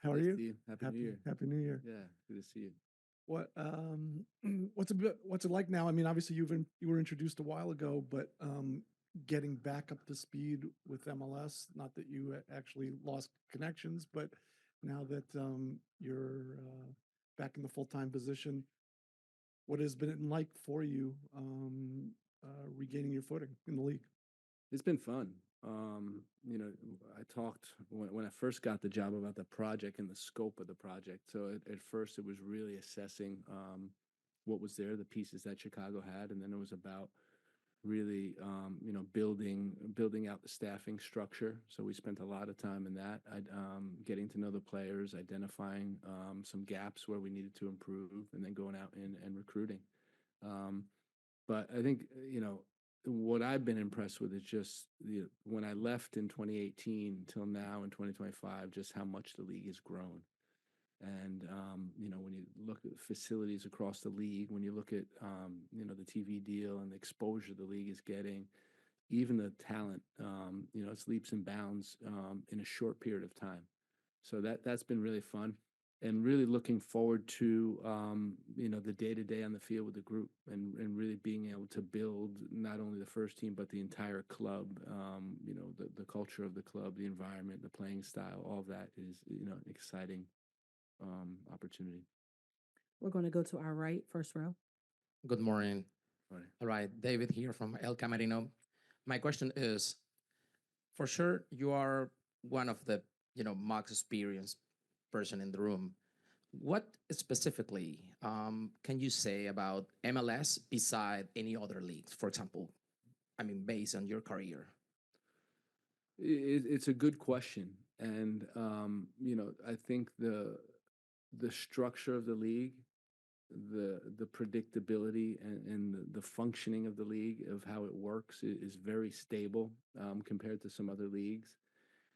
How are Hey, you? Steve. Happy New Year. Happy New Year. Yeah, good to see you. What what's it like now? I mean, obviously you were introduced a while ago, but getting back up to speed with MLS. Not that you actually lost connections, but now that you're back in the full time position, what has been like for you regaining your footing in the league? It's been fun. You know, I talked when I first got the job about the project and the scope of the project. So at first, it was really assessing what was there, the pieces that Chicago had, and then it was about really, building out the staffing structure. So we spent a lot of time in that, getting to know the players, identifying some gaps where we needed to improve, and then going out and recruiting. Um, but I think, what I've been impressed with is just when I left in 2018 till now in 2025, just how much the league has grown. And, when you look at facilities across the league, when you look at, the TV deal and the exposure the league is getting, even the talent, it's leaps and bounds in a short period of time. So that's been really fun, and really looking forward to the day to day on the field with the group, and really being able to build not only the first team but the entire club. The culture of the club, the environment, the playing style, all of that is exciting opportunity. We're going to go to our right, first row. Good morning. Right. All right, David here from El Camarino. My question is, for sure, you are one of the, most experienced person in the room. What specifically can you say about MLS beside any other leagues? For example, I mean, based on your career. It's a good question, and I think the structure of the league, the predictability and the functioning of the league, of how it works, is very stable compared to some other leagues.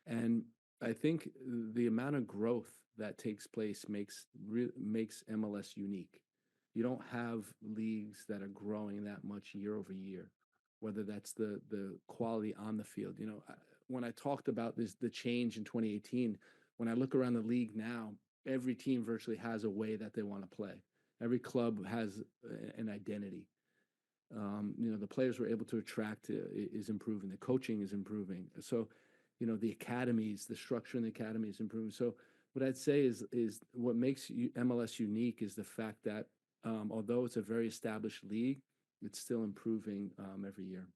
And I think the amount of growth that takes place makes MLS unique. You don't have leagues that are growing that much year over year, whether that's the quality on the field. When I talked about the change in 2018, when I look around the league now, every team virtually has a way that they want to play. Every club has an identity. The players we're able to attract is improving. The coaching is improving. So, the academies, the structure in the academy is improving. So, what I'd say is what makes MLS unique is the fact that although it's a very established league, it's still improving every year.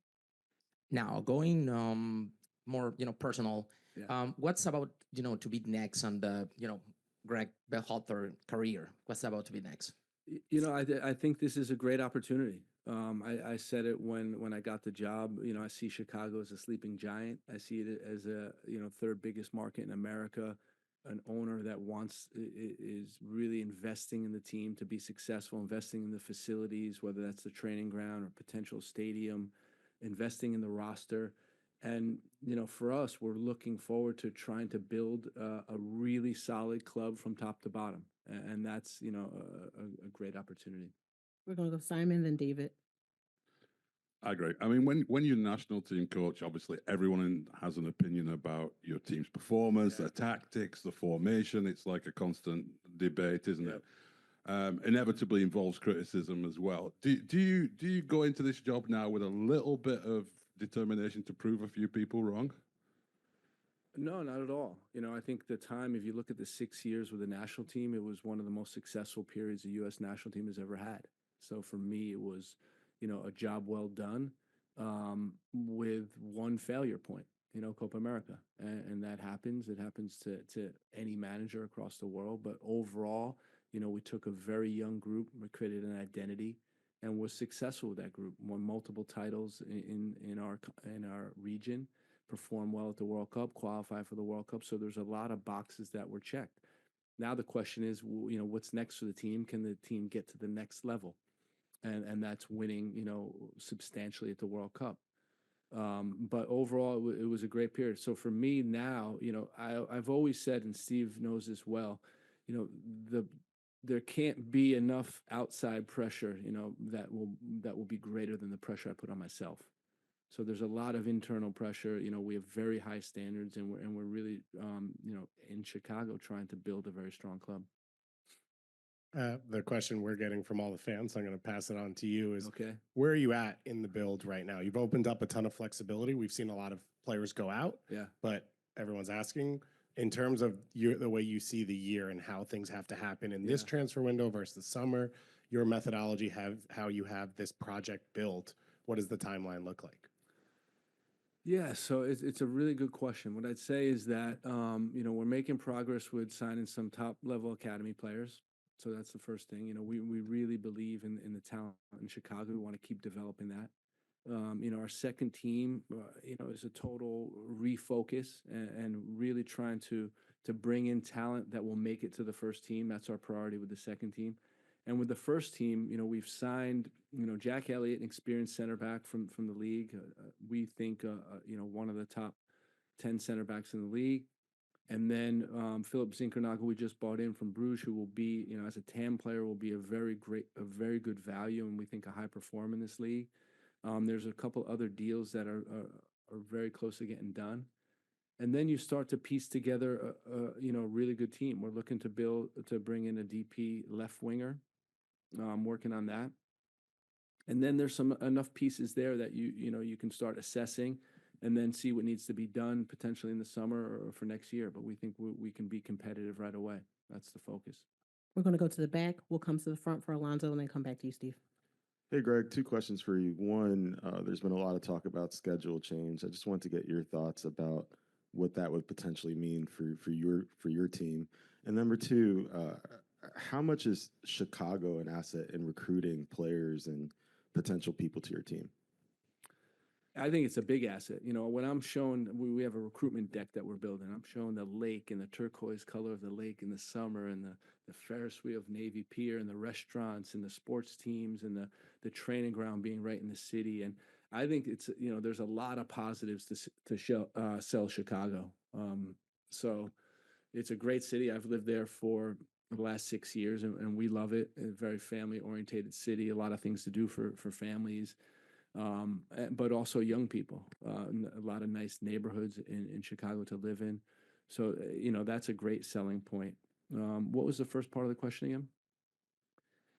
Now, going more, personal, Yeah. what's about, to be next on the, Gregg Berhalter career? What's about to be next? I think this is a great opportunity. I said it when I got the job. I see Chicago as a sleeping giant. I see it as a third biggest market in America. An owner that is really investing in the team to be successful, investing in the facilities, whether that's the training ground or potential stadium, investing in the roster. And for us, we're looking forward to trying to build a really solid club from top to bottom, and that's a great opportunity. We're going to go Simon, then David. I agree. I mean, when you're a national team coach, obviously has an opinion about your team's performance, their tactics, the formation. It's like a constant debate, isn't it? Inevitably involves criticism as well. Do you go into this job now with a little bit of determination to prove a few people wrong? No, not at all. I think the time, if you look at the 6 years with the national team, it was one of the most successful periods the U.S. national team has ever had. So for me, it was, a job well done, with one failure point, Copa America. And that happens. It happens to any manager across the world. But overall, we took a very young group, we created an identity, and was successful with that group. Won multiple titles in our region, performed well at the World Cup, qualified for the World Cup. So there's a lot of boxes that were checked. Now the question is, what's next for the team? Can the team get to the next level? And that's winning, substantially at the World Cup. But overall, it was a great period. So for me now, I've always said, and Steve knows this well, there can't be enough outside pressure, that will be greater than the pressure I put on myself. So there's a lot of internal pressure. You know, we have very high standards, and we're really, you know, in Chicago trying to build a very strong club. The question we're getting from all the fans, so I'm going to pass it on to you, is Okay. where are you at in the build right now? You've opened up a ton of flexibility. We've seen a lot of players go out, Yeah. but everyone's asking in terms of the way you see the year and how things have to happen in this Yeah. transfer window versus summer, your methodology, how you have this project built. What does the timeline look like? Yeah, so it's a really good question. What I'd say is that you know, we're making progress with signing some top level academy players. So that's the first thing. You know, we really believe in the talent in Chicago. We want to keep developing that. You know, our second team, you know, is a total refocus and really trying to bring in talent that will make it to the first team. That's our priority with the second team. And with the first team, you know, we've signed, you know, Jack Elliott, an experienced center back from the league. We think, you know, one of the top 10 center backs in the league. And then Philip Zinkernagel, we just bought in from Bruges, who will be, you know, as a TAM player, will be a very good value, and we think a high performer in this league. There's a couple other deals that are very close to getting done. And then you start to piece together, you know, a really good team. We're looking to bring in a DP left winger. Working on that. And then there's enough pieces there that you know, you can start assessing and then see what needs to be done potentially in the summer or for next year. But we think we can be competitive right away. That's the focus. We're going to go to the back. We'll come to the front for Alonzo and then come back to you, Steve. Hey, Greg, two questions for you. One, there's been a lot of talk about schedule change. I just want to get your thoughts about what that would potentially mean for your team. And number two, how much is Chicago an asset in recruiting players and potential people to your team? I think it's a big asset. You know, when I'm showing, we have a recruitment deck that we're building. I'm showing the lake and the turquoise color of the lake in the summer, and the Ferris wheel of Navy Pier, and the restaurants and the sports teams, and the training ground being right in the city. And I think it's, you know, there's a lot of positives to sell Chicago. So it's a great city. I've lived there for the last 6 years, and we love it. A very family orientated city. A lot of things to do for families. But also young people, a lot of nice neighborhoods in Chicago to live in. So, you know, that's a great selling point. What was the first part of the question again?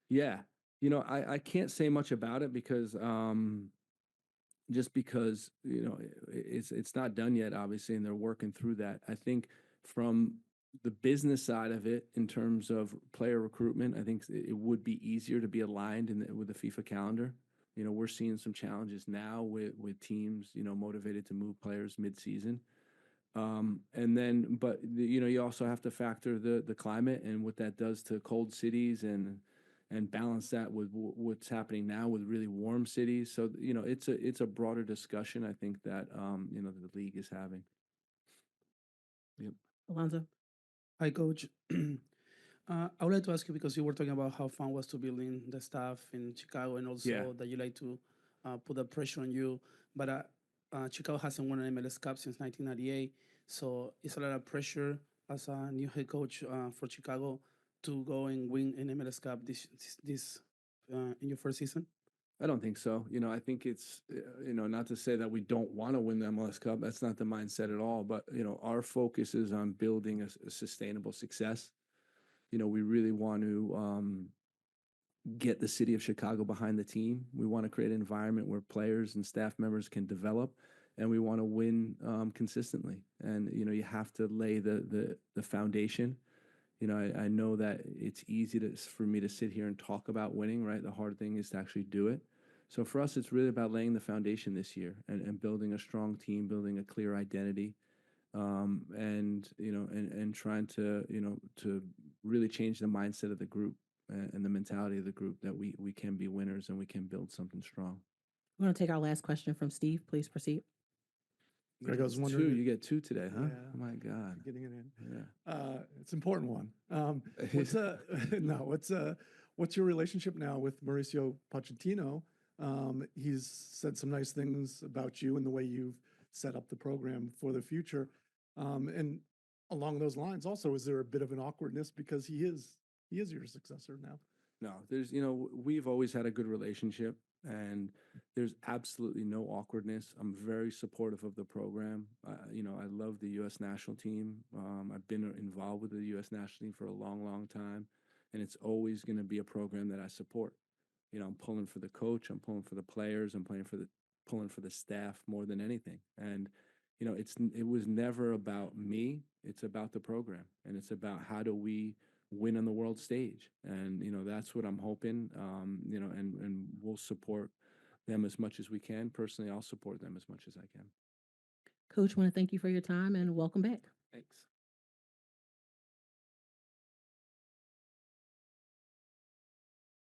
Yeah, you know, I can't say much about it because just because, you know, it's not done yet, obviously, and they're working through that. I think from the business side of it, in terms of player recruitment, I think it would be easier to be aligned with the FIFA calendar. You know, we're seeing some challenges now with teams, you know, motivated to move players mid-season. And then, but you know, you also have to factor the climate and what that does to cold cities and balance that with what's happening now with really warm cities. So, you know, it's a broader discussion, I think, that you know, the league is having. Yep. Alonzo. Hi, Coach. I would like to ask you, because you were talking about how fun was to building the staff in Chicago, and also Yeah. that you like to put the pressure on you. But Chicago hasn't won an MLS Cup since 1998, so it's a lot of pressure as a new head coach for Chicago to go and win an MLS Cup this in your first season. I don't think so. You know, I think it's, you know, not to say that we don't want to win the MLS Cup. That's not the mindset at all. But, you know, our focus is on building a sustainable success. You know, we really want to get the city of Chicago behind the team. We want to create an environment where players and staff members can develop, and we want to win consistently. And, you know, you have to lay the foundation. You know, I know that it's easy for me to sit here and talk about winning, right? The hard thing is to actually do it. So for us, it's really about laying the foundation this year and building a strong team, building a clear identity, and, you know, and trying to, you know, to really change the mindset of the group and the mentality of the group, that we can be winners and we can build something strong. We're going to take our last question from Steve. Please proceed. Greg, I was It's wondering two. if- You get two today, huh? Yeah. Oh my God. Getting it in. Yeah. It's an important one. What's your relationship now with Mauricio Pochettino? He's said some nice things about you and the way you've set up the program for the future. And along those lines, also, is there a bit of an awkwardness because he is your successor now? No, there's, you know, we've always had a good relationship. And there's absolutely no awkwardness. I'm very supportive of the program. I love the U.S. national team. I've been involved with the U.S. national team for a long, long time, and it's always going to be a program that I support. I'm pulling for the coach. I'm pulling for the players. I'm pulling for the staff more than anything. And it was never about me. It's about the program, and it's about how do we win on the world stage. And that's what I'm hoping. And we'll support them as much as we can. Personally, I'll support them as much as I can. Coach, want to thank you for your time and welcome back. Thanks.